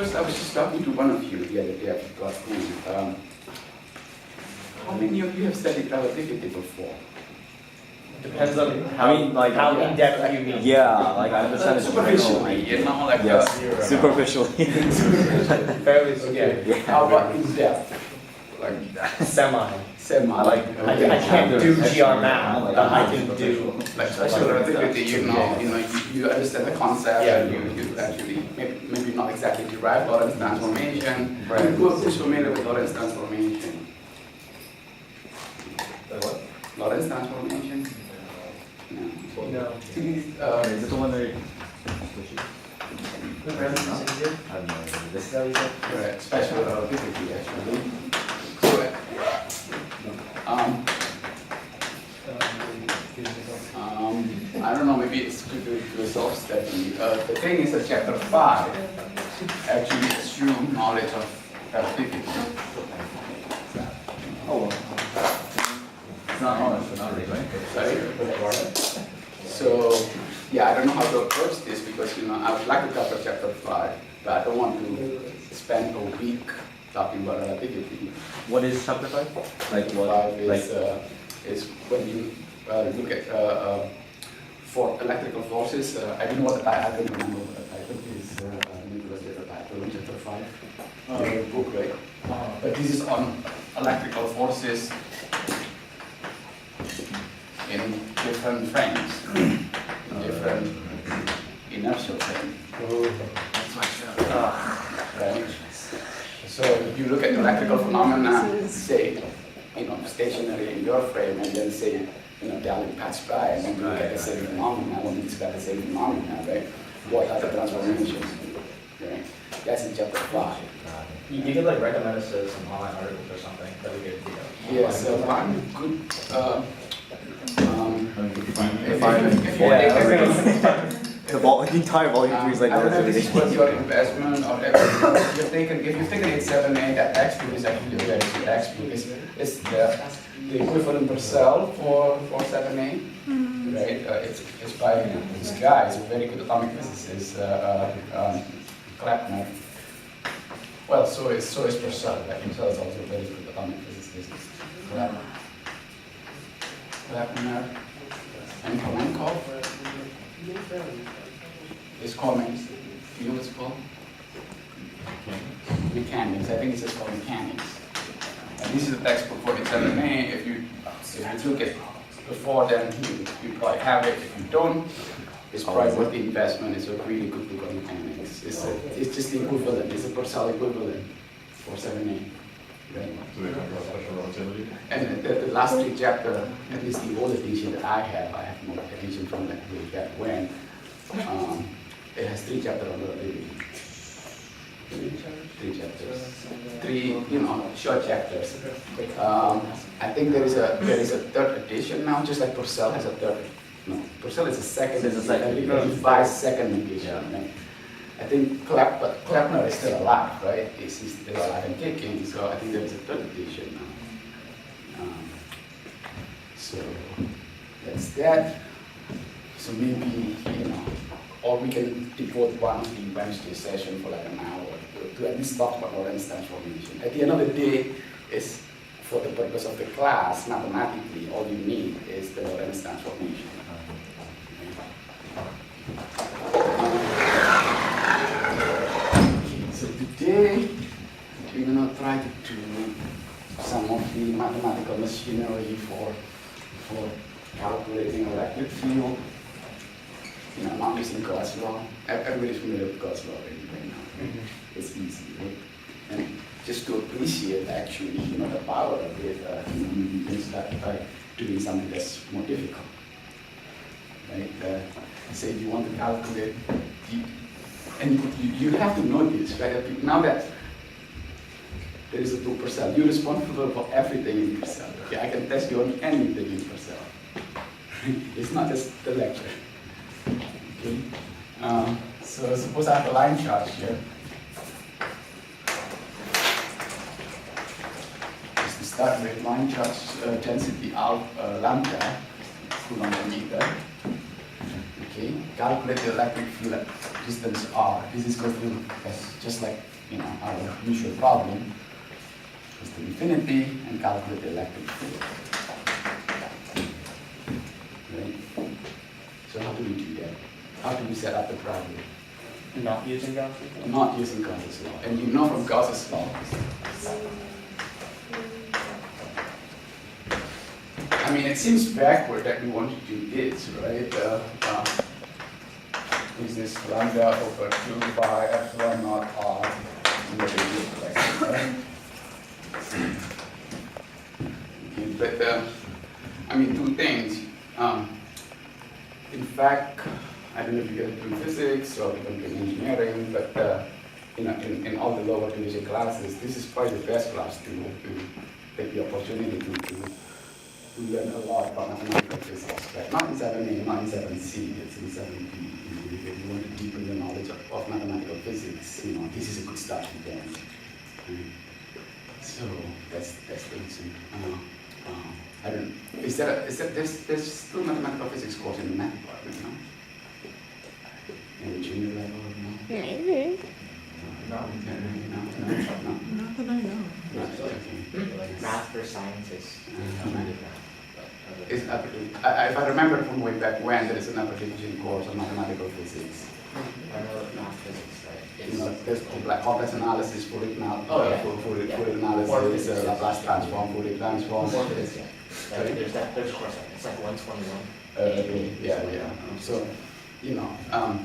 First, I was just talking to one of you the other day after class. How many of you have studied relativity before? Depends on how in depth you mean. Yeah, like I understand it superficially, you know, like yes, superficially. Fairly superficial. yeah. How about in depth? Like Semi. like I can't do GR math, but I can do like special relativity. You understand the concept, yeah. and you actually maybe not exactly derive Lorentz transformation. Right. Who's familiar with Lorentz transformation? The what? Lorentz transformation. No. Is it the one that? I have no idea. This is how you said? Correct. Special relativity, actually. I don't know, maybe it's good to resolve study. The thing is that chapter 5 actually assumes knowledge of relativity. Oh, it's not knowledge, but not really, right? Sorry? So, yeah, I don't know how to approach this because, I would like to cover chapter 5, but I don't want to spend a week talking about relativity. What is chapter 5? Like what? 5 is when you look at for electrical forces. I don't know what the title, I don't remember what the title is. Nicholas did the title in chapter 5. Book, right? But this is on electrical forces in different frames, in different inertial frames. That's much right? So if you look at electrical phenomena, say, stationary in your frame, and then say, Dali passed by, and then you look at the same phenomena, when it's got the same phenomena, right? What are the transformations? Right? That's in chapter 5. You could recommend us some online articles or something that we could Yeah, so one good. The entire volume 3 is like I don't know if this relativity. was your investment or everything. If you've taken H7A, that textbook is actually a very good textbook. It's the equivalent per cell for 7A, right? It's by this guy, he's a very good atomic physicist, Kleppner. Well, so is Purcell. Purcell is also a very good atomic physicist. Kleppner and Kamenkov. It's called, do you know what it's called? Mechanics. I think it's just called mechanics. And this is the textbook for H7A. If you look at before, then you probably have it. If you don't, it's probably worth the investment. It's a really good book on mechanics. It's just the equivalent. It's a Purcell equivalent for 7A. Right? Do they talk about special relativity? And the last 3 chapters, at least the old edition that I have more edition from that way back when, it has 3 chapters on relativity. 3 chapters. 3, short chapters. I think there is a 3rd edition now, just like Purcell has a 3rd. No, Purcell is a 2nd. It's a 2nd. Revised 2nd edition. Right? I think Kleppner is still alive, right? He's still alive and kicking, so I think there is a 3rd edition now. So that's that. So maybe, or we can devote one of the Wednesday session for like an hour to at least talk about Lorentz transformation. At the end of the day, is for the purpose of the class, mathematically, all you need is the Lorentz transformation. So today, we're going to try to do some of the mathematical machinery for calculating electric field. Not using Gauss law. Everybody's familiar with Gauss law right now. It's easy, right? And just to appreciate actually, the power of it, you can start by doing something that's more difficult, right? Say if you want to calculate, and you have to know this, right? Now that there is a 2%, you're responsible for everything in Purcell. Okay, I can test you on anything in Purcell. It's not just the lecture. Okay. So suppose I have a line charge here. Just to start with, line charge density lambda, Coulomb per meter. Okay. calculate the electric field distance r. This is going to just like our usual problem. Goes to infinity and calculate the electric field. Right? So how do we do that? How do we set up the problem? Not using Gauss's law? Not using Gauss's law. And you know from Gauss's law, I mean, it seems backward that we want to do this, right? Is this lambda over 2 by epsilon naught r in the radial direction, right? Okay, but, I mean, two things. In fact, I don't know if you get into physics or even in engineering, but in all the lower division classes, this is probably the best class to take the opportunity to learn a lot about mathematical physics. Right? Not in 7A, not in 7C, it's in 7B. If you want to deepen your knowledge of mathematical physics, this is a good start to them. Right? So that's the reason. I don't know. There's still mathematical physics course in the math department, no? In the junior level, no? Maybe. No. Not that I know. Math for scientists. If I remember from way back when, there is an upper division course on mathematical physics. I know math physics, right? There's complex analysis, Fourier analysis, Laplace transform, Fourier transform. There's a course, it's like 121. Yeah. So,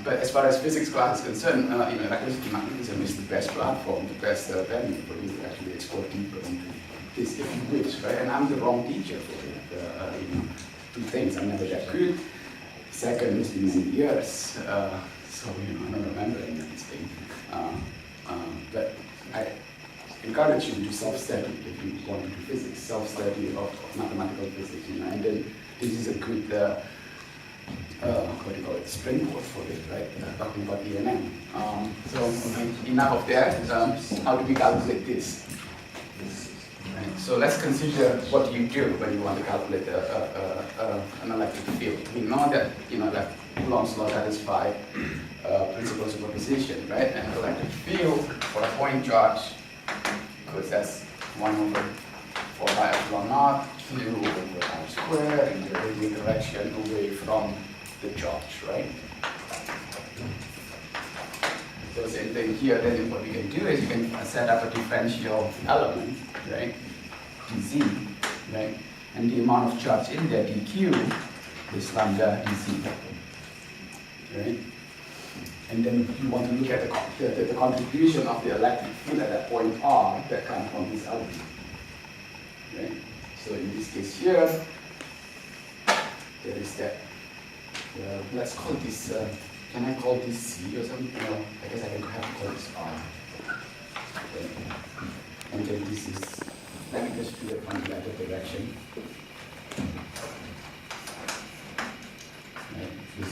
but as far as physics class is concerned, electricity magnetism is the best platform, the best venue for you to actually explore deeper into this if you wish, right? And I'm the wrong teacher for it. Two things, I'm never that good. Second, it's been many years, so I don't remember any of these things. But I encourage you to self-study if you want to do physics, self-study of mathematical physics, and then this is a good springboard for it, right? Talking about ENM. So enough of that. How do we calculate this? Right. So let's consider what you do when you want to calculate an electric field. We know that that Coulomb's law satisfies principle of superposition, right? And electric field for a point charge, because that's 1/4 pi epsilon naught q over r squared in the radial direction away from the charge, right? So same thing here, then what we can do is you can set up a differential element, right? dz, right? And the amount of charge in there, dq, is lambda dz, right? And then you want to look at the contribution of the electric field at that point r that comes from this element, right? So in this case here, there is that. Let's call this, can I call this C or something? No, I guess I can have to call this R. Okay. And then this is, let me just do it from the other direction. Right. This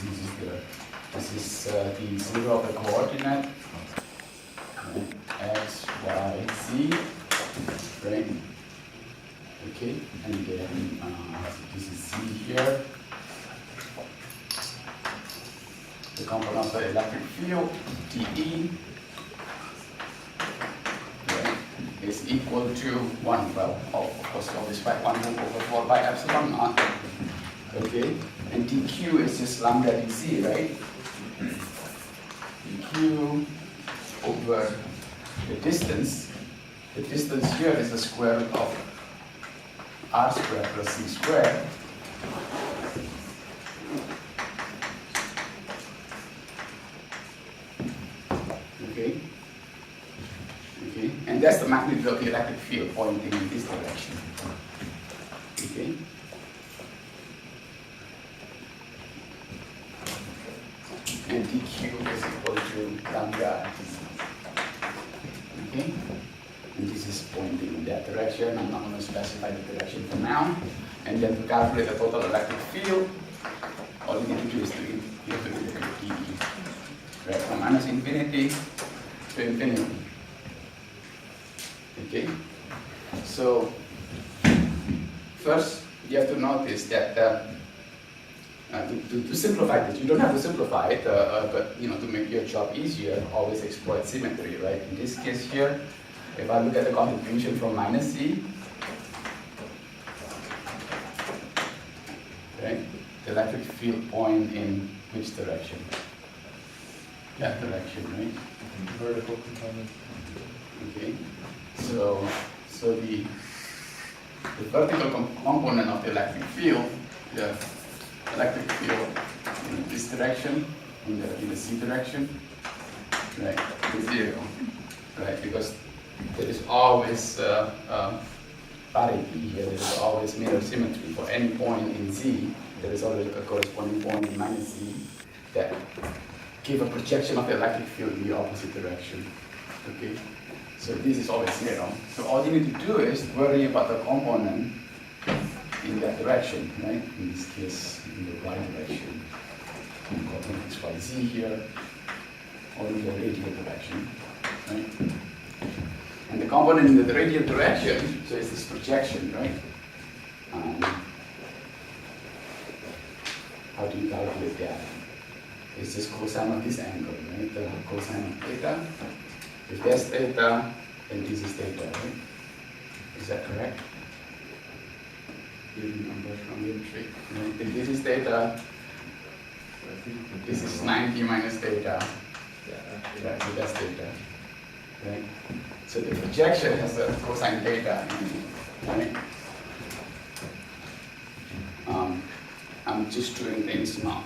is the zero of the coordinate, right. X, Y, Z, right? Okay, and then this is Z here. The component of the electric field, dE, is equal to 1, well, of course, always by 1/4 by epsilon naught, okay? And dQ is just lambda dc, right? dQ over the distance. The distance here is the square root of r squared plus c squared. Okay, and that's the magnitude of the electric field pointing in this direction. Okay. And dq is equal to lambda dc. Okay, and this is pointing in that direction. I'm not going to specify the direction for now. And then to calculate the total electric field, all you need to do is to integrate dE, right, from minus infinity to infinity. Okay, so first you have to notice that To simplify this, you don't have to simplify it, but to make your job easier, always exploit symmetry, right? In this case here, if I look at the contribution from minus C, right, the electric field point in which direction? That direction, right? Vertical component. Okay, so the vertical component of the electric field in this direction, in the C direction, right, is 0, right, because there is always parity here, there is always mirror symmetry. For any point in Z, there is always a corresponding point in minus Z that give a projection of the electric field in the opposite direction, okay? So this is always 0. So all you need to do is worry about the component in that direction, right? In this case, in the y direction. We call it x, y, z here, or in the radial direction, right? And the component in the radial direction, so it's this projection, right? How do you calculate that? It's just cosine of this angle, right? The cosine of theta. If that's theta, then this is theta, right? Is that correct? You remember from the trick, right? If this is theta, this is 90 minus theta. Right, so that's theta, right? So the projection has a cosine theta in it, right? I'm just doing things not,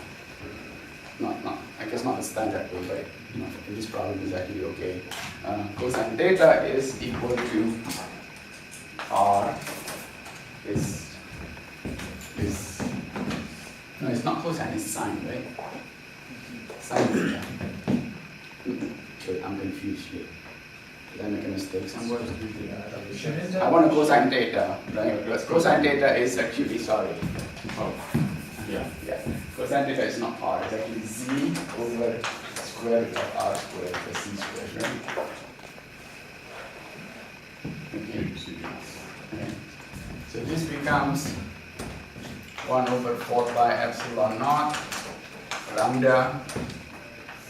I guess not the standard way, but in this problem is actually okay. Cosine theta is equal to R no, it's not cosine, it's sine, right? Sine theta. Okay, I'm confused here. Did I make a mistake somewhere? I want a cosine theta, right? Because cosine theta is actually, sorry. Oh, yeah. Yeah, cosine theta is not R, it's actually Z over square root of R squared plus C squared, right? Okay. Okay. So this becomes 1 over 4 pi epsilon naught lambda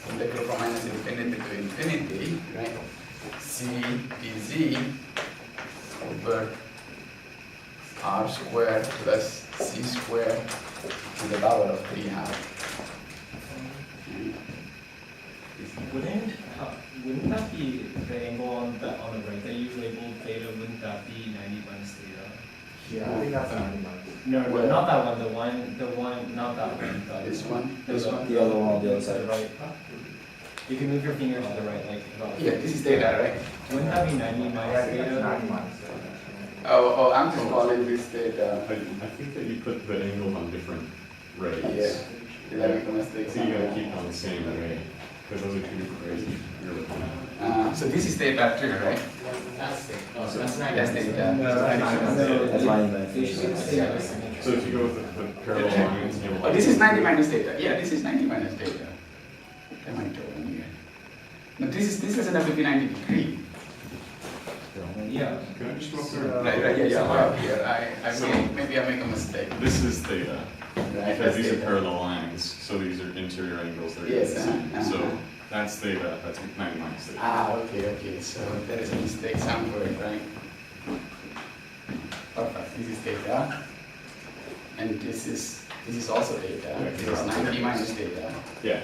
integral from minus infinity to infinity, right? C dz over R squared plus C squared to the power of 3/2. Wouldn't that be the angle on the right that you labeled theta? Wouldn't that be 90 minus theta? Yeah, I think that's a 90 minus. No, not that one. The one, not that one. This one? This one. The other one on the other To side. the right. You can move your finger to the right, like about. Yeah, this is theta, right? Wouldn't that be 90 minus theta? 90 minus. Oh, I'm just calling this theta. I think that you put the angles on different rays. Yeah. Did I make a mistake? So you gotta keep it on the same ray, because those are two different rays you're looking at. So this is theta too, right? That's theta. Oh, so That's theta. That's line minus. So if you go with the parallel lines, you'll. Oh, this is 90 minus theta. Yeah, this is 90 minus theta. Am I doing here? No, this doesn't have to be 90 degree. Yeah. Can I just go through? Right, yeah. Here, maybe I make a mistake. This is theta, Right, because that's these are theta. parallel lines, so these are interior angles, they're Yes, the same. uh-huh. So that's theta, that's 90 minus theta. Okay. So there is a mistake somewhere, right? Perfect. This is theta, and this is also theta. This is 90 minus theta, Yeah,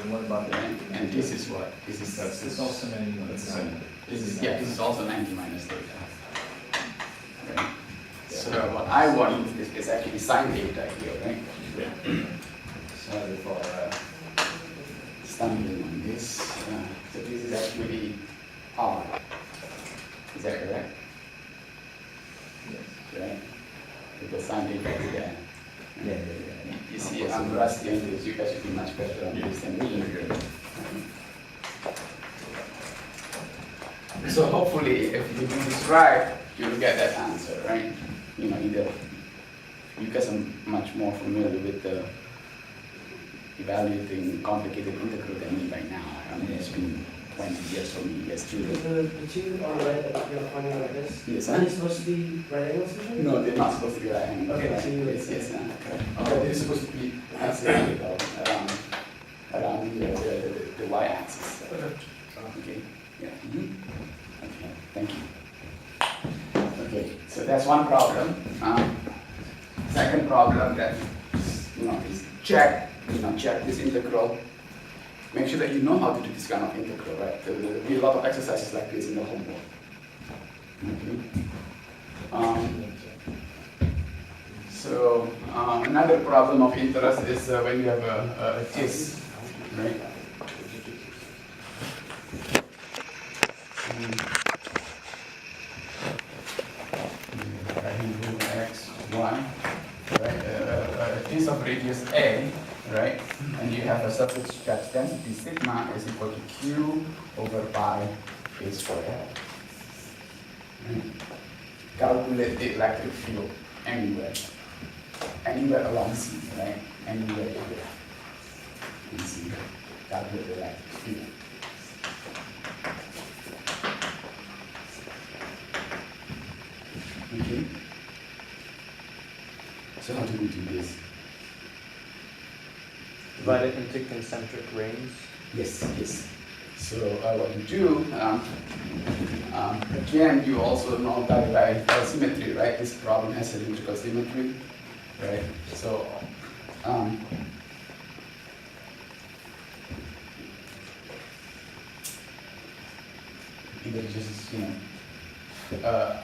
And what about that? right? And this is what? This is It's also 90 that's minus the same. This is also 90 minus theta. Right? So what I want is actually sine theta here, right? Yeah. Sorry for stumbling on this. So this is actually R. Is that correct? Yes. Right? Because sine theta is there. Yeah. You see, I'm rusty on this. You guys should be much better on this than me. So hopefully, if you do this right, you will get that answer, right? Either you guys are much more familiar with the evaluating complicated integral than me by now. I mean, it's been 20 years for me as children. The two on the right that you're pointing like this, Yes, are huh? they supposed to be right angles usually? No, they're not supposed to be right angle. Okay, Right. so you- Yes, correct. They're supposed to be symmetrical around the y-axis. Okay, yeah. Okay, thank you. Okay, so that's one problem. Second problem that is check this integral. Make sure that you know how to do this kind of integral, right? There will be a lot of exercises like this in the homework. Okay. So another problem of interest is when you have a disk, right? X, Y, right? A disk of radius A, right? And you have a surface charge density sigma is equal to Q over pi A squared. Right? Calculate the electric field anywhere along C, right? Anywhere in C, calculate the electric field. Okay. So how do we do this? Divide it into concentric rings. Yes. So what you do, again, you also know that by symmetry, right? This problem has cylindrical symmetry, right? So either just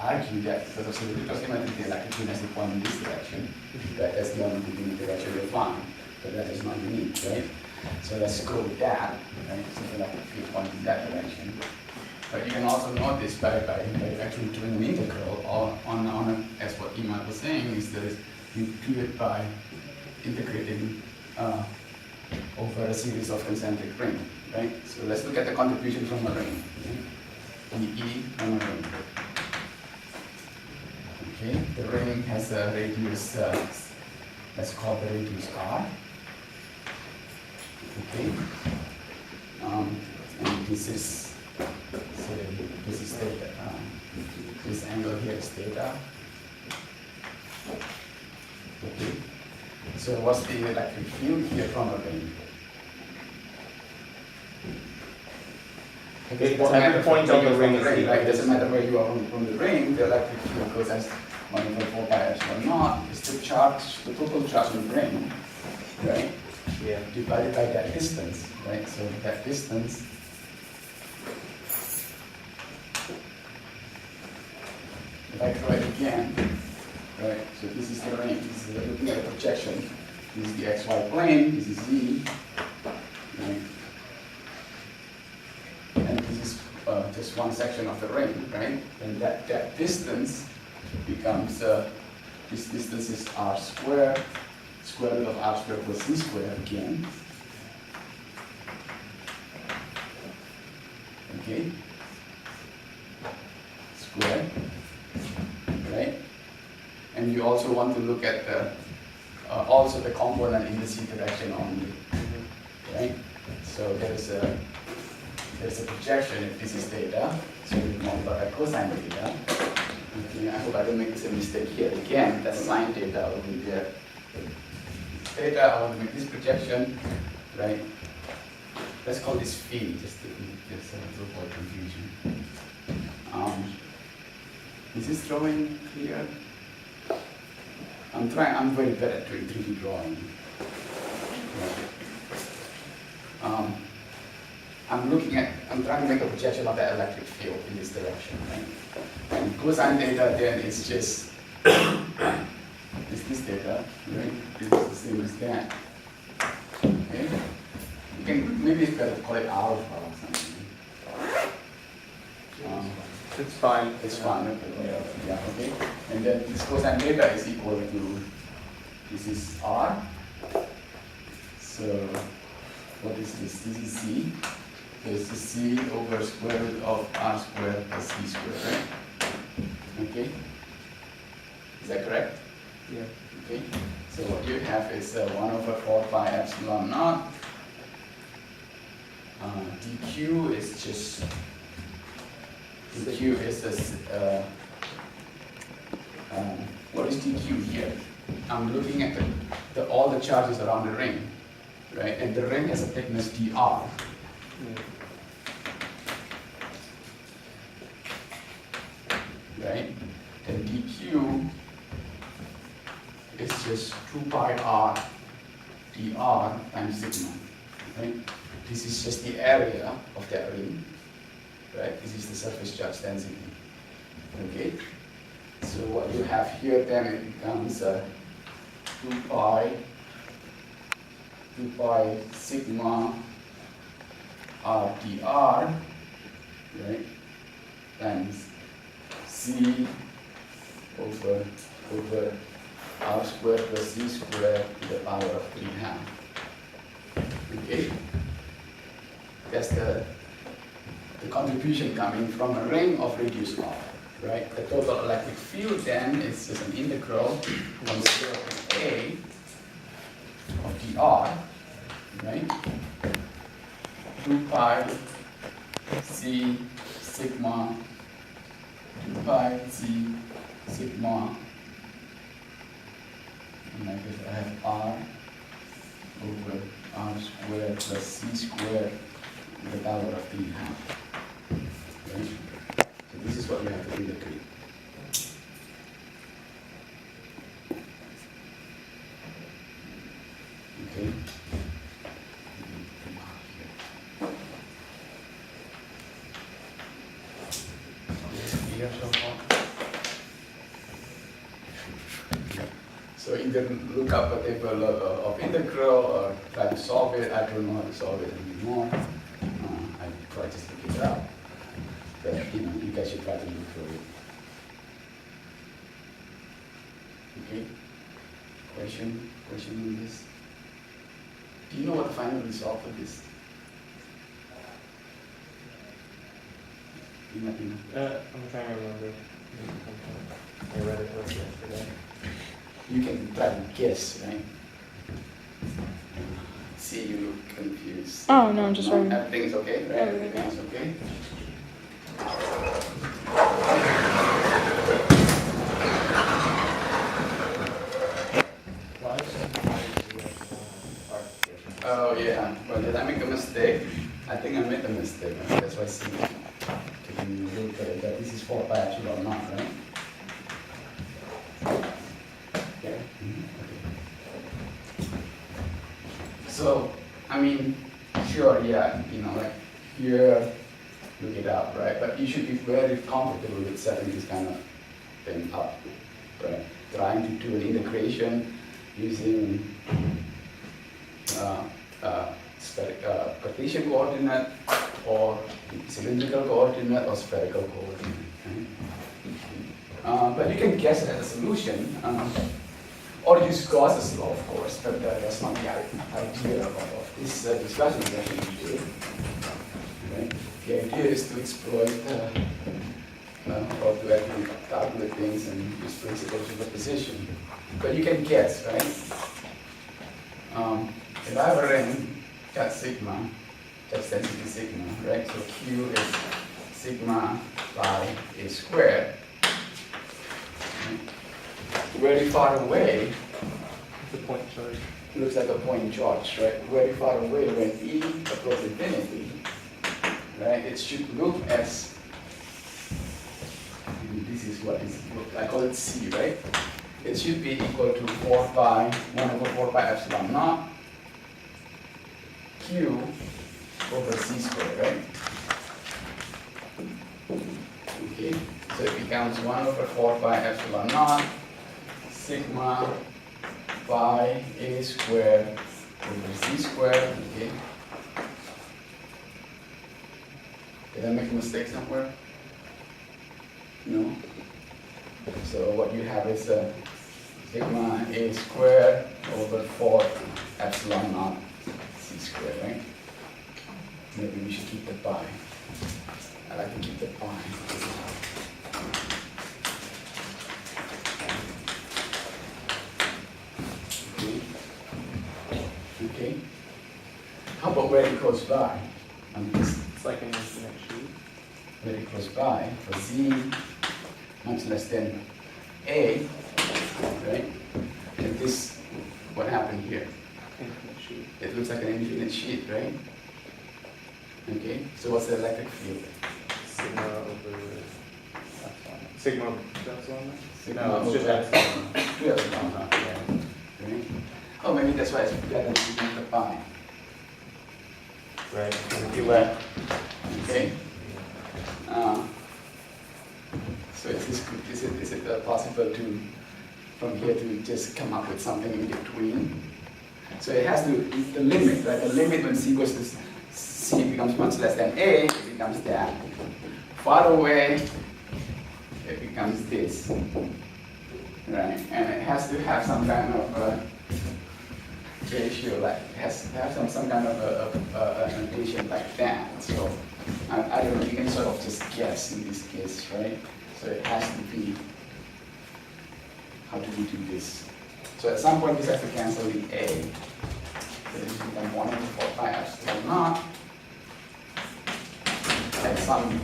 argue that because of cylindrical symmetry, the electric field has to point in this direction. Right? That's the only thing in the direction you'll find, but that is not unique, right? So let's go with that, right? So the electric field points in that direction. But you can also notice by actually doing an integral as what Iman was saying, is that you do it by integrating over a series of concentric rings, right? So let's look at the contribution from a ring. E from a ring. Okay, the ring has a radius, let's call the radius R. Okay, and this is theta. This angle here is theta. Okay, so what's the electric field here from a ring? Okay, It doesn't matter every point on the ring is right? equal. It doesn't matter where you are from the ring, the electric field goes as 1 over 4 pi epsilon naught. It's the charge, the total charge on the ring, right? Yeah. Divided by that distance, right? So that distance if I draw it again, right? So this is the ring, this is looking at the projection. This is the xy plane, this is z, right? And this is just one section of the ring, right? And that distance becomes, this distance is r squared, square root of r squared plus c squared again. Okay? Square, right? And you also want to look at the, also the component in the z direction only, right? So there's a projection if this is theta, so we multiply by cosine theta. Okay, I hope I don't make this a mistake here. Again, that's sine theta will be there. Theta, I want to make this projection, right? Let's call this phi, just to avoid confusion. Is this drawing clear? I'm very bad at doing 3D drawing. I'm trying to make a projection of the electric field in this direction, right? And cosine theta then is just, is this theta, right? This is the same as that. Okay? You can, maybe it's better to call it alpha or something. It's fine. It's fine, okay, yeah, okay. And then this cosine theta is equal to, this is r. So, what is this? This is c. This is c over square root of r squared plus c squared, right? Okay? Is that correct? Yeah. Okay? So what you have is 1 over 4 pi epsilon naught dq is just, dq is this, what is dq here? I'm looking at all the charges around the ring, right? And the ring has a thickness dr. Right? And dq is just 2 pi r dr times sigma, right? This is just the area of that ring, right? This is the surface charge density, okay? So what you have here then, it becomes 2 pi sigma r dr, right? Times c over r squared plus c squared to the power of 3/2. Okay? That's the contribution coming from a ring of reduced R, right? The total electric field then is just an integral from 0 to a of dr, right? 2 pi c sigma 2 pi c sigma, and I guess I have r over r squared plus c squared to the power of 3/2. Right? So this is what we have to integrate. Okay. Clear so far? So either look up a table of integral or try to solve it. I don't know how to solve it anymore. I try just to look it up. But you guys should try to look for it. Okay? Question on this? Do you know what the final result of this? You might know. I'm trying to remember. I read it yesterday. You can try to guess, right? See, you look confused. Oh, no, I'm just writing. Everything's okay, right? Everything's okay. Oh, yeah. Well, did I make a mistake? I think I made a mistake. That's why I see. Taking a look at it, that this is 4 pi epsilon naught, right? Yeah. So, I mean, sure, yeah, like here, look it up, right? But you should be very comfortable with setting this kind of thing up, right? Trying to do an integration using Cartesian coordinate or cylindrical coordinate or spherical coordinate. Right? But you can guess at a solution. Or use Gauss's law, of course, but that's not the idea of this discussion session today. Right? The idea is to exploit or to actually calculate things and use principles of superposition. But you can guess, right? If I have a ring, that's sigma, that's density sigma, right? So Q is sigma pi a squared. Very far away, The point charge. looks like a point charge, right? Very far away when E approaches infinity, right? It should look as, this is what it looks like, I call it C, right? It should be equal to 4 pi, 1 over 4 pi epsilon naught, Q over C squared, right? Okay, so it becomes 1 over 4 pi epsilon naught, sigma pi a squared over c squared, okay? Did I make a mistake somewhere? No? So what you have is sigma a squared over 4 epsilon naught c squared, right? Maybe we should keep the pi. I like to keep the pi. Okay. How about where it goes by? very close by, for z much less than a, right? And this, what happened here? Infinite sheet. It looks like an infinite sheet, right? Okay, so what's the electric field? Sigma over epsilon. Sigma over epsilon? Sigma No, it's just over- epsilon. Yeah, right? Oh, maybe that's why it's better than the pi. Right. And if you let Okay. So is it possible to, from here to just come up with something in between? So it has to, the limit, right? The limit when c goes to c becomes much less than a, it becomes that. Far away, it becomes this. Right? And it has to have some kind of ratio, like it has to have some kind of a notation like that. So I don't know, you can sort of just guess in this case, right? So it has to be, how do we do this? So at some point this has to cancel the a. So this become 1 over 4 pi epsilon naught. At some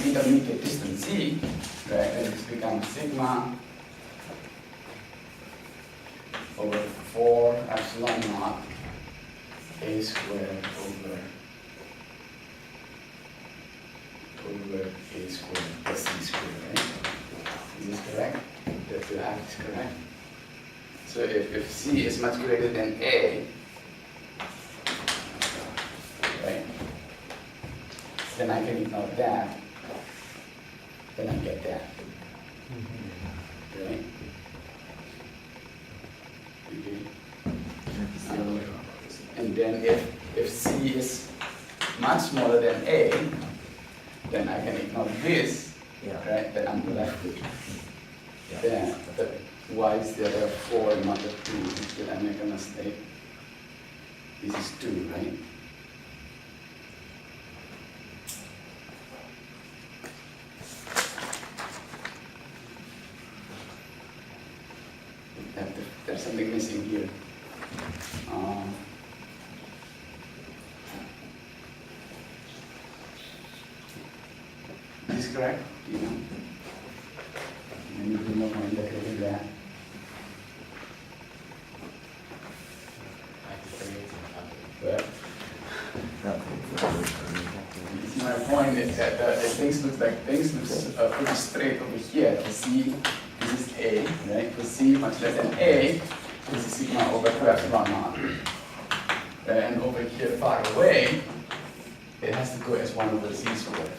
intermediate distance z, right, then this becomes sigma over 4 epsilon naught a squared over a squared plus c squared, right? Is this correct? The act is correct. So if c is much greater than a, right, then I can ignore that, then I get that, right? Okay. And then if c is much smaller than a, then I can ignore this, right? Then I'm left with then why is there a 4 not a 2? Did I make a mistake? This is 2, right? There's something missing here. Is this correct? Do you know? And you do not mind decorating that. But my point is that things look pretty straight over here. For C, this is A, right? For C much less than A, this is sigma over 2 epsilon naught. And over here far away, it has to go as 1 over c squared.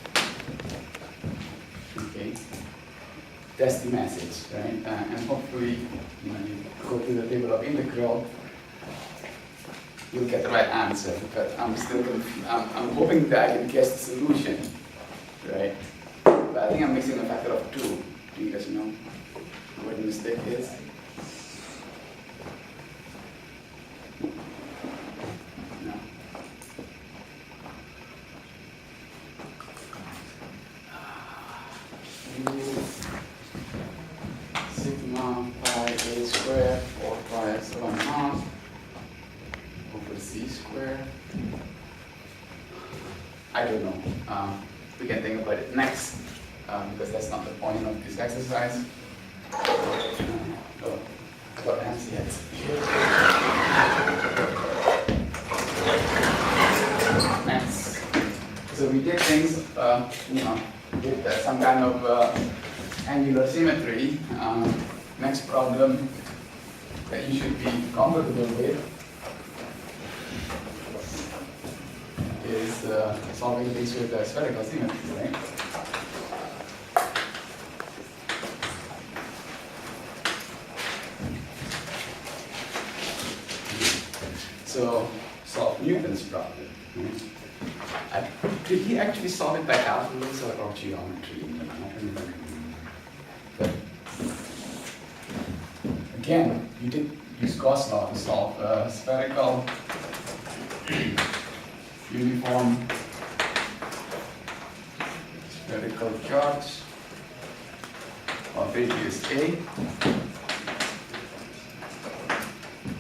Okay, that's the message, right? And hopefully, when you go to the table of integral, you'll get the right answer. But I'm still confused. I'm hoping that I can guess the solution, right? But I think I'm missing a factor of 2. Do you guys know what the mistake is? No. Sigma pi a squared 4 pi epsilon naught over c squared. I don't know. We can think about it next, because that's not the point of this exercise. Oh, I got fancy heads. Next. So we did things, with some kind of angular symmetry. Next problem that you should be comfortable with is solving things with spherical symmetry, right? So solve Newton's problem. Did he actually solve it by calculus or geometry? I don't remember. But again, you did use Gauss law to solve spherical uniform spherical charge of radius A.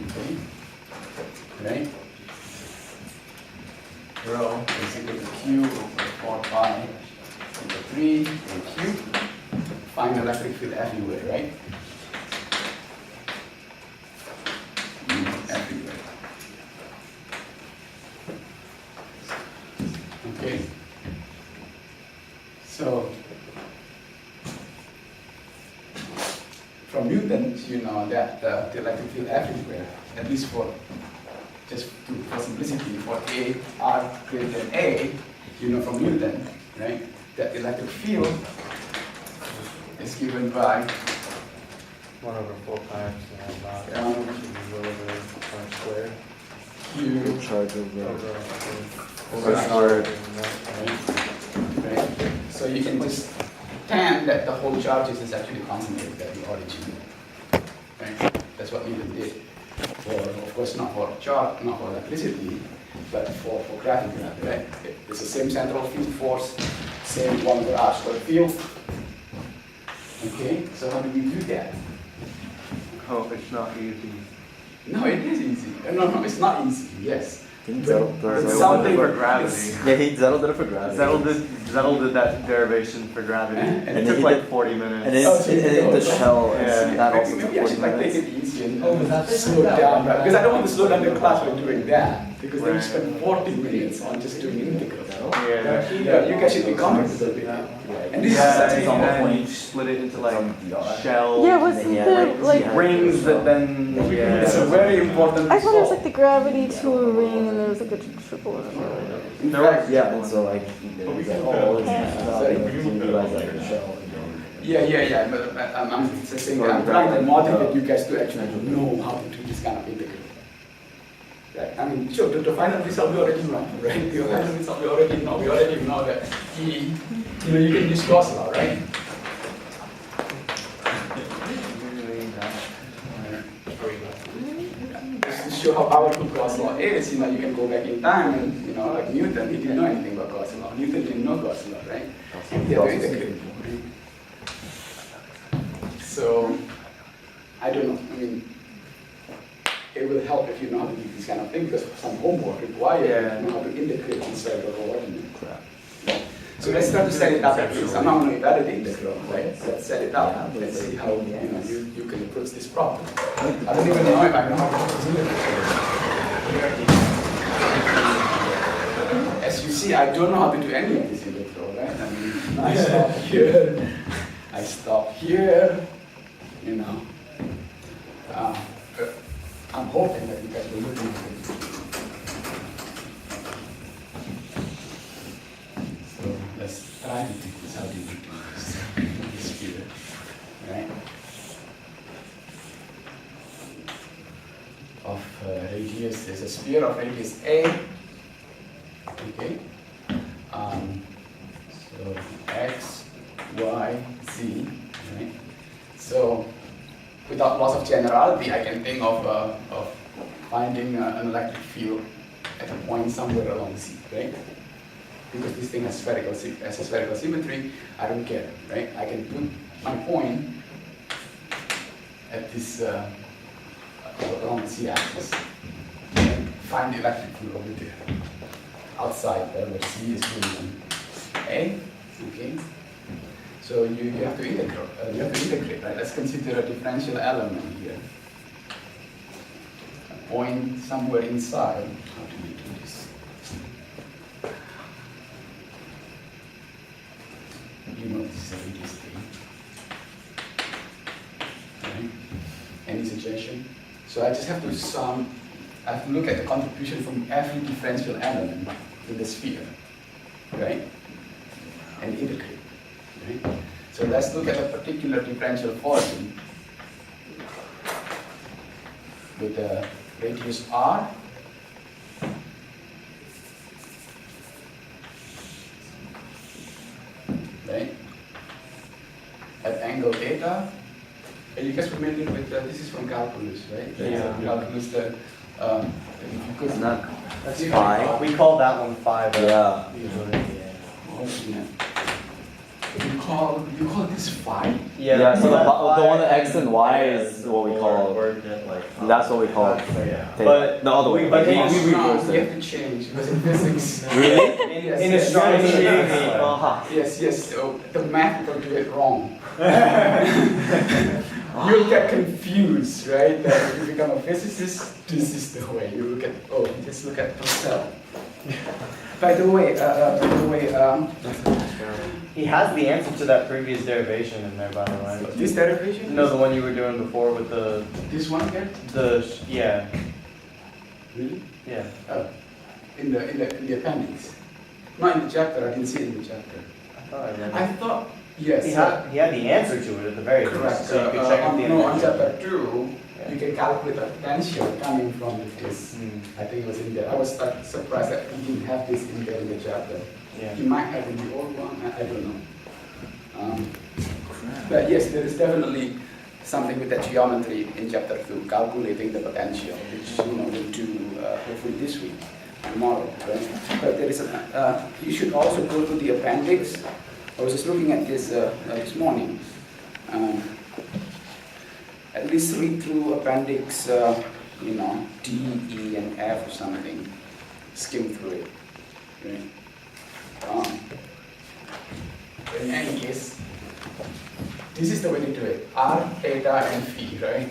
Okay, right? Rho is equal to Q over 4 pi over 3. V, AQ, find electric field everywhere, right? Everywhere. Okay. So, from Newton, you know that the electric field everywhere, at least for simplicity, for A, R greater than A, you know from Newton, right? That electric field is given by 1 over 4 times Um, over squared. Q, Charge over. Over squared. right? So you can just tan that the whole charges is actually concentrated at the origin, right? That's what Newton did. For, of course, not for charge, not for electricity, but for gravity, right? It's the same central field force, same 1 over r squared field. Okay, so how do we do that? Oh, it's not easy. No, it is easy. No, it's not easy. Yes. Didn't But Zettel- it's Zettel- something for it's- gravity. Yeah, Zettel did it for gravity. Zettel did that derivation for gravity. And It then took he like did- 40 minutes. And then, Oh, so you and then know, the shell, yeah. that also Maybe took I 40 should like take minutes. it easy and Oh, was that slow that down, one? right? Because I don't want to slow down the class by doing that. Because then you Right. spend 40 minutes on just doing integrals. Yeah. Yeah, you guys should be comfortable with it. And this is Yeah, actually and then point. you split it into like From DR. shells. Yeah, what's And then, the, yeah, like, yeah. rings that then It's a very important I thought it was result. like the gravity to a ring and there was like a triple or something. In There fact, was- Yeah, and so like, there's like all this stuff, Sorry? and you realize like the shell. yeah, but I'm just saying that I'm trying to motivate you guys to actually know how to do this kind of integral. Right? I mean, sure, the final result we already know, right? The final result we already know that E, you know, you can use Gauss law, right? Just to show how powerful Gauss law is, you know, you can go back in time and, you know, like Newton, he didn't know anything about Gauss law. Newton didn't know Gauss law, right? He had to integrate. So, I don't know, I mean, it will help if you know how to do this kind of thing, because some homework required Yeah. you know how to integrate inside the coordinate. So let's try to set it up at least. I'm not going to evaluate the integral, right? Let's set it up. Let's see how you can approach this problem. I don't even know if I know how to approach this integral. As you see, I don't know how to do any of this integral, right? I mean, I stop here, I stop here, you know. But I'm hoping that you guys will look into it. So let's try to take this out of this sphere, right? Of radius, there's a sphere of radius A. Okay. So X, Y, Z, right? So without loss of generality, I can think of finding an electric field at a point somewhere along Z, right? Because this thing has a spherical symmetry, I don't care, right? I can put my point at this along the Z-axis and find the electric field over there, outside there where Z is doing A, okay? So you have to integrate, right? Let's consider a differential element here. A point somewhere inside. How do we do this? You know this is a radius thing. Right? Any suggestion? So I just have to sum, I have to look at the contribution from every differential element in the sphere, right? And integrate. Right? So let's look at a particular differential volume with the radius r. Right? At angle theta. Are you guys familiar with this is from calculus, right? Yeah. Calculus that if you could Isn't that That's pi? We call that one 5. Yeah. Usually, yeah. Oh, yeah. you call this phi? Yeah, so the that one that y X and Y and is what we or- call, or just like that's what we call yeah. theta. But The other way. but We in- reverse You it. have to change because in physics. Really? in Yes, astronomy, yes. Uh-huh. Yes, so the math will do it wrong. You'll get confused, right? That if you become a physicist, this is the way. You look at, just look at yourself. By the way, He has the answer to that previous derivation in there, by the way. this derivation? No, the one you were doing before with This one here? yeah, Really? yeah. In the appendix. Not in the chapter, I didn't see it in the chapter. I thought I read I it. thought, yes. He had the answer to it at the very Correct. least, so you could check with the on internet. chapter 2, Yeah. you can calculate the potential coming from this. Hmm, I think it was in there. I was like, surprised that he didn't have this in there in the chapter. yeah. He might have in the old one, I don't know. But yes, there is definitely something with the geometry in chapter 2, calculating the potential, which we'll do hopefully this week, tomorrow. Right? But there is you should also go to the appendix. I was just looking at this this morning. At least read through appendix, D, E, and F or something. Skim through it. Right? In any case, this is the way to do it. R, theta, and phi, right?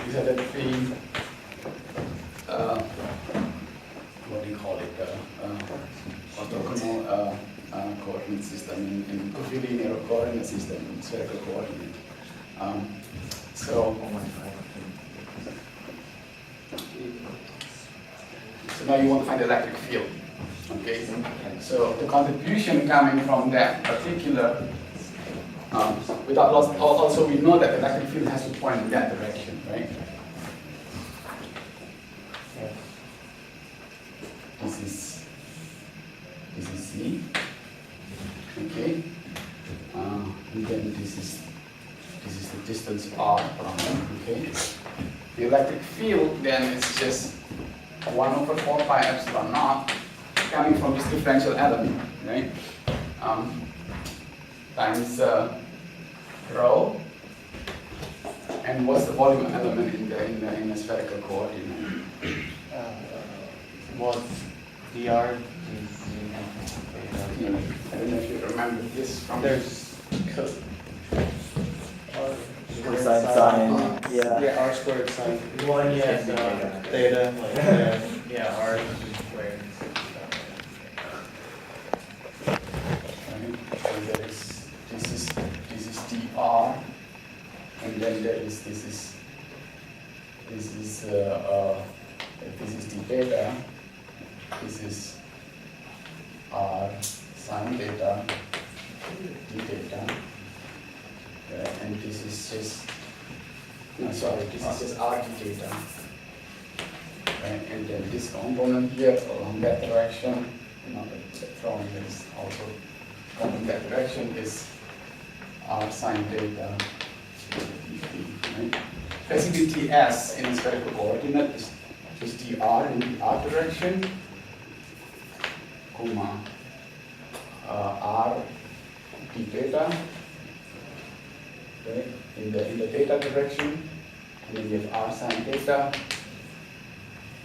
These are the three, what do you call it, orthogonal coordinate system in curvilinear coordinate system, in spherical coordinate. So now you want to find the electric field. Okay, so the contribution coming from that particular, without loss, also we know that the electric field has to point in that direction, right? Yeah. This is C, okay, and then this is the distance R from, okay. The electric field then is just 1/4 pi epsilon naught coming from this differential element, right? Times rho, and what's the volume element in the spherical coordinate? Well, DR. I don't know if you remember this from There's Sine, yeah. Yeah, R squared sine. One, yeah, Theta. Yeah. yeah, R squared. right? So there is this is dr, and then there is this is d theta, this is r sine theta, d theta, and this is just this is just r d theta, right? And then this component here along that direction, the drawing is also going that direction is r sine theta, right? Basically, ts in spherical coordinate is just dr in the r direction, comma r d theta, right? In the theta direction, and then you have r sine theta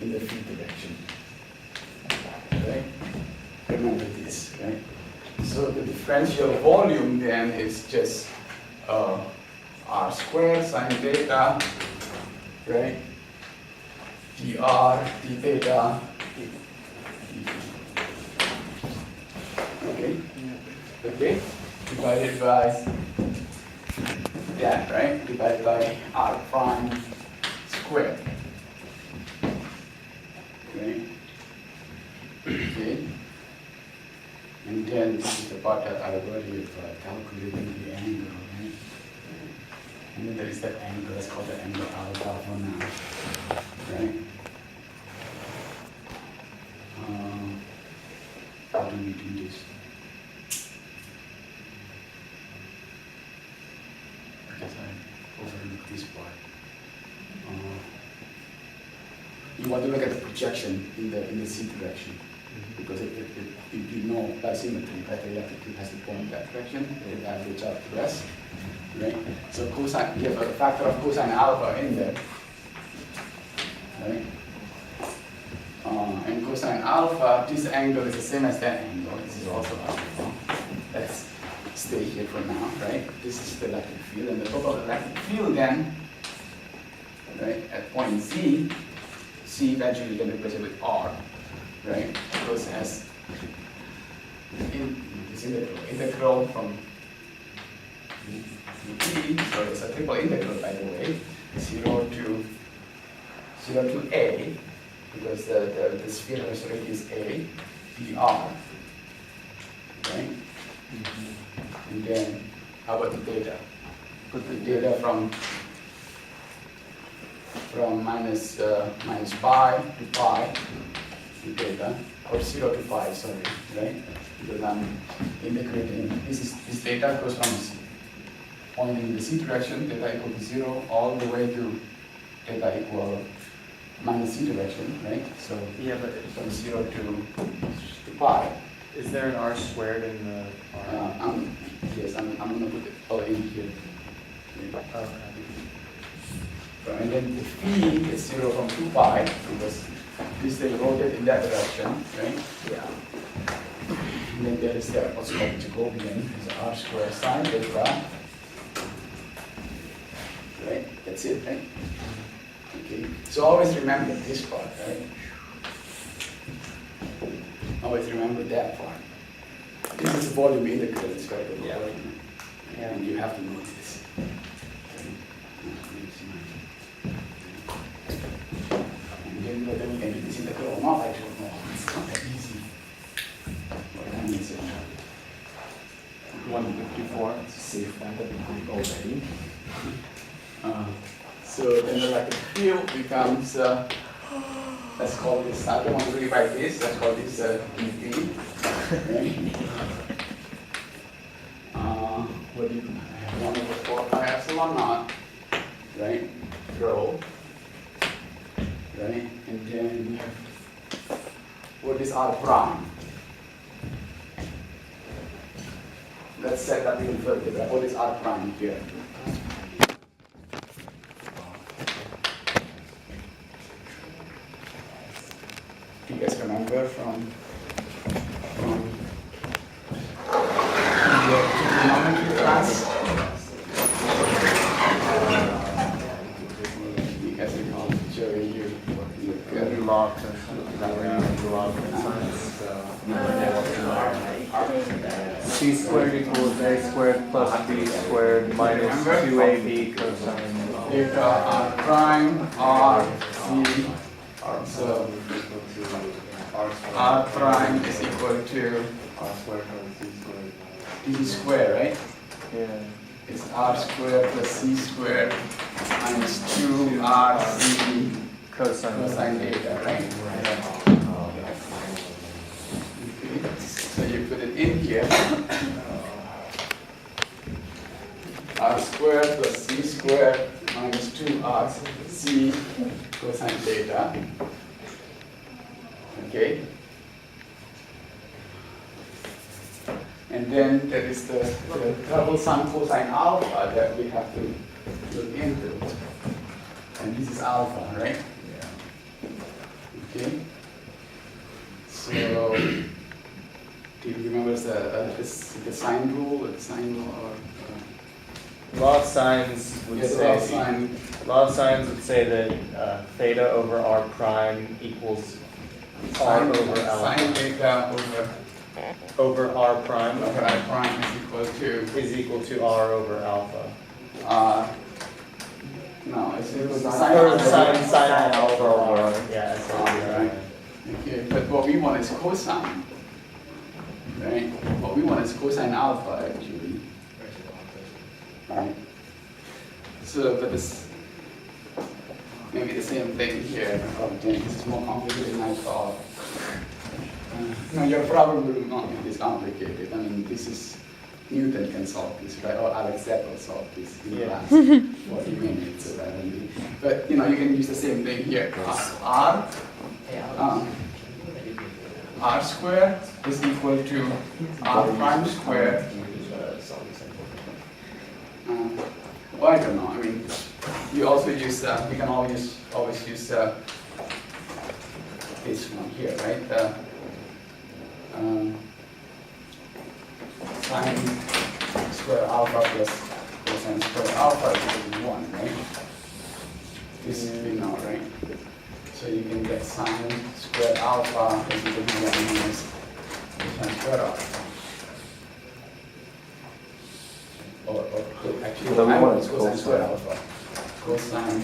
in the phi direction, right? Remember this, right? So the differential volume then is just r squared sine theta, right? dr d theta. Okay? Okay? Divided by that, right? Divided by r prime squared. Okay? Okay? And then this is the part that I already calculating the angle, right? And then there is that angle, let's call the angle alpha for now, right? How do we do this? Because I overlooked this part. You want to look at the projection in the z direction. because you know by symmetry that the electric field has to point that direction, it averages out the rest, right? So cosine, you have a factor of cosine alpha in there, right? And cosine alpha, this angle is the same as that angle. This is also alpha. Let's stay here for now, right? This is the electric field, and the total electric field then, right, at point Z, C eventually you can replace it with R, right? Because as this integral from T, so it's a triple integral by the way, 0 to A, because the sphere has radius A, dr, right? And then, how about the data? Put the data from minus pi to pi, the data, or 0 to pi, sorry, right? Because I'm integrating, this data goes from pointing in the c direction, data equal to 0, all the way to data equal minus c direction, right? So Yeah, but from 0 to pi. is there an r squared in the r? Yes, I'm going to put it all in here. Okay. And then the phi is 0 from 2 pi, because this thing rotated in that direction, right? Yeah. And then there is the what's called Jacobian, is r squared sine theta. Right? That's it, right? Okay. So always remember this part, right? Always remember that part. This is volume integral, it's very good. Yeah. And you have to know this. And then whether we can do this integral or not, I don't know. It's not that easy. What I mean is 154, it's a safe one that we did already. So then the electric field becomes, let's call this, I don't want to rewrite this, let's call this dV. Right? What do you, 1/4 epsilon naught, right? Rho, right? And then we have, what is r prime? Let's set that even further, right? What is r prime here? Do you guys remember from the trigonometry class? You guys recall showing you Log c squared equals a squared plus b squared minus 2ab cosine. theta r prime r c. So r prime is equal to R squared plus c squared. d squared, right? Yeah. It's r squared plus c squared minus 2rc Cosine. cosine theta, right? Okay. So you put it in here. R squared plus c squared minus 2rc cosine theta. Okay. And then there is the troublesome cosine alpha that we have to look into. And this is alpha, right? Okay. So, do you remember the sine rule, or the sine law, or Law of sines would yes, say sine? law of sines would say that theta over r prime equals r over alpha Sine theta over r prime r prime is equal to r over alpha. No, it's equal to Or sine sine alpha over r. Yeah, that's Right. Okay, but what we want is cosine, right? What we want is cosine alpha, actually. Right? So, but this, maybe the same thing here. Oh, dang, this is more complicated than I thought. No, your problem will not be this complicated. I mean, this is, Newton can solve this, right? Or Alex Zeppel solved this in the last 40 minutes. So that will be, but, you know, you can use the same thing here. r squared is equal to r prime squared. Well, I don't know. I mean, you also use, you can always use this one here, right? Sine square alpha plus cosine square alpha is equal to 1, right? This we know, right? So you can get sine square alpha is equal to 1 minus cosine square alpha. Or actually, So we want is cosine square alpha. Cosine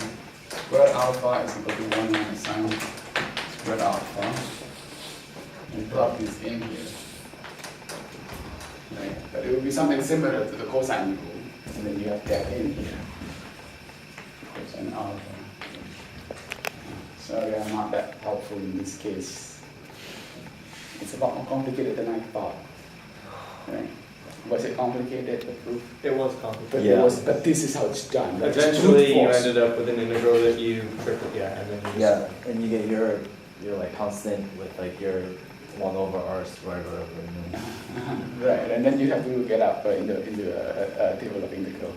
square alpha is equal to 1 minus sine square alpha. And plug this in here. Right? But it would be something similar to the cosine rule. And then you have that in here. Cosine alpha. Sorry, I'm not that helpful in this case. It's a lot more complicated than I thought. Right? Was it complicated, the proof? It was But, complicated. but this is how it's done. Like, Eventually, you brute force. ended up with an integral that you tripled, yeah, and then you just. Yeah, and you get your like constant with like your 1 over r squared or whatever. Right, and then you have to look it up in the table of integral.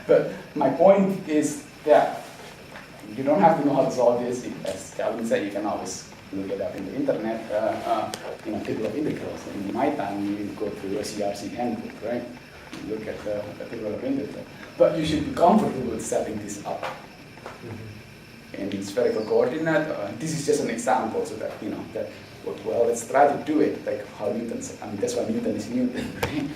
But my point is that you don't have to know how to solve this. As Calvin said, you can always look it up in the internet, table of integrals. In my time, you go through a CRC handbook, right? You look at the table of integral. But you should be comfortable with setting this up in spherical coordinate. This is just an example, so that well, let's try to do it like how Newton's. I mean, that's why Newton is Newton, right?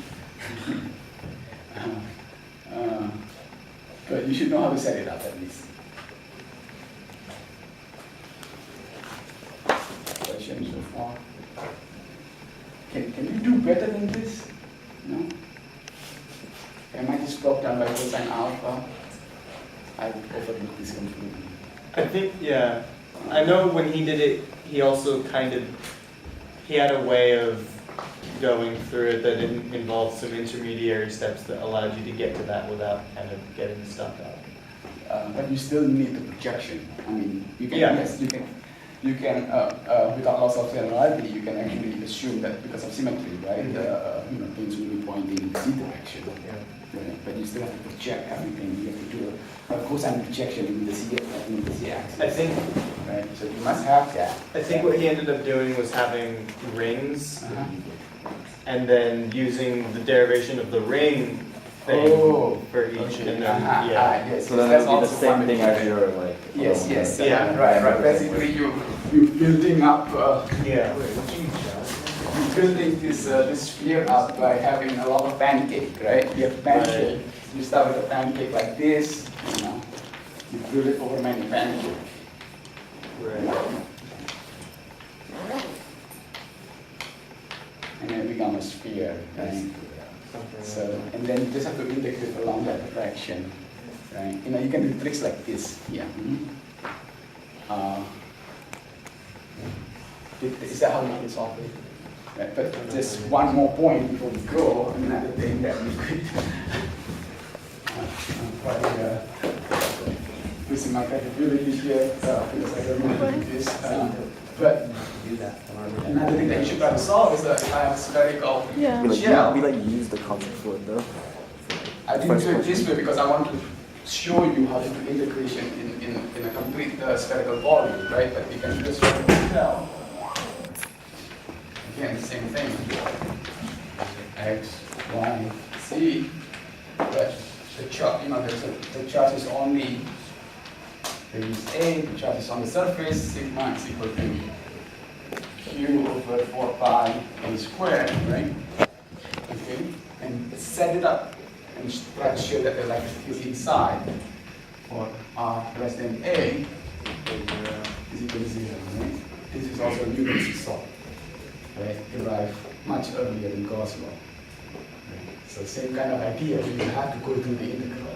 But you should know how to set it up at least. Question so far. Can you do better than this? No? Am I just broke down by cosine alpha? I overlooked this completely. I think, yeah. I know when he did it, he also he had a way of going through it that involved some intermediary steps that allowed you to get to that without kind of getting stuck up. But you still need the projection. I mean, you can, Yeah. yes, you can without loss of generality, you can actually assume that because of symmetry, right? Things will be pointing in the z direction. Yeah. Right? But you still have to project everything. You have to do a cosine projection in the z axis. I think Right. So you must have that. I think what he ended up doing was having rings Uh-huh. and then using the derivation of the ring thing for each, and then Yes. So then that's it would be the also same one thing that as you- your like. Yes, yes. Yeah. Right. Basically, you building up. yeah. You're building this sphere up by having a lot of pancake, right? You have pancake. You start with a pancake like this. You build it over many pancakes. Right. And then it becomes a sphere, right? So, and then you just have to integrate along that direction, right? You can do tricks like this. Yeah. Is that how you can solve it? Right. But just one more point before we go. Another thing that we could. Losing my capability here because I don't know how to do this. But another thing that you should try to solve is that if I have a spherical Yeah. gel. We use the concept for it though. I didn't do it this way because I want to show you how to do integration in a complete spherical volume, right? But you can do this with the gel. Again, the same thing. X, Y, Z. But the chart, the charge is only, there is A, the charge is on the surface, sigma is equal to Q over 4 pi A squared, right? Okay, and set it up and try to show that the electricity is inside for R less than A is equal to 0, right? This is also Newton's result, right? Derived much earlier than Gauss law. So same kind of idea, you have to go through the integral.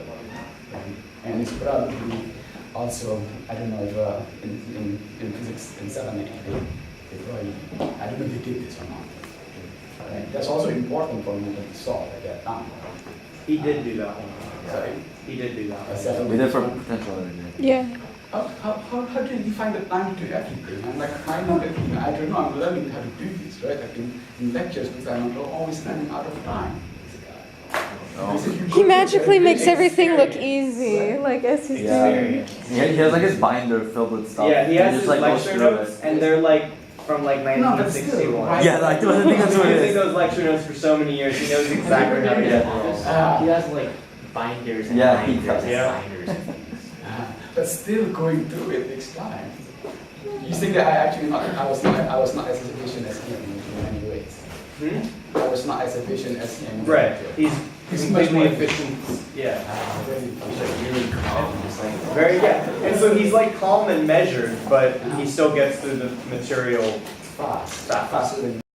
Right? And it's probably also, I don't know if in physics in 7 I don't know if they did this or not. Right? That's also important for me to solve at that time. He did do that one. Sorry? He did do that one. We did for potential energy. Yeah. How do you define the time to everything? I'm like, I know that, I don't know, I'm learning how to do this, right? Like in lectures, because I'm always running out of time. Because if you go He to magically the- makes everything look easy, like as he's doing. He has like his binder filled with stuff. Yeah, he has his goes lecture through notes, and they're like from like No, but still, 1961. right? Yeah, I think that's what it Using is. those lecture notes for so many years, he knows exactly how to get those. He has like binders and Yeah, he binders does. and Yeah. binders and things. But still going through it takes time. You think that I was not as efficient as him in many ways. I was not as efficient as him. Right. He's He's much more completely efficient. Yeah. Very efficient. Really calm, just like. Very yeah. And so he's like calm and measured, but he still gets through the material Fast. fast. Faster than